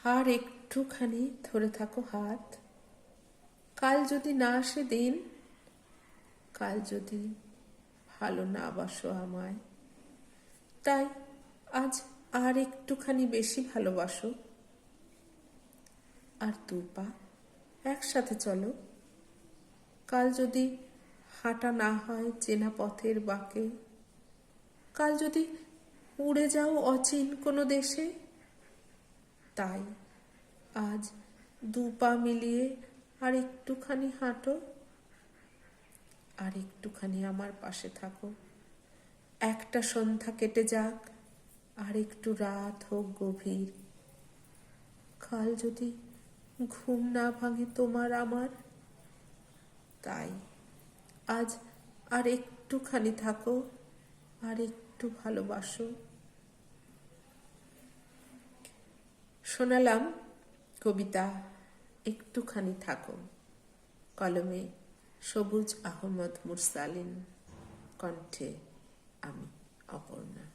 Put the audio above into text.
আর একটুখানি ধরে থাকো হাত। কাল যদি না আসে দিন, কাল যদি ভালো না বাসো আমায়, তাই আজ আর একটুখানি বেশি ভালোবাসো। আর দু পা একসাথে চলো। কাল যদি হাঁটা না হয় চেনা পথের বাঁকে, কাল যদি উড়ে যাও অচিন কোনো দেশে, তাই আজ দু পা মিলিয়ে আর একটুখানি হাঁটো, আর একটুখানি আমার পাশে থাকো। একটা সন্ধ্যা কেটে যাক, আর একটু রাত হোক গভীর। কাল যদি ঘুম না ভাঙে তোমার আমার, তাই আজ আর একটুখানি থাকো, আর একটু ভালোবাসো। শোনালাম কবিতা একটুখানি থাকো, কলমে সবুজ আহমদ মুরসালিন, কণ্ঠে আমি অপর্ণা।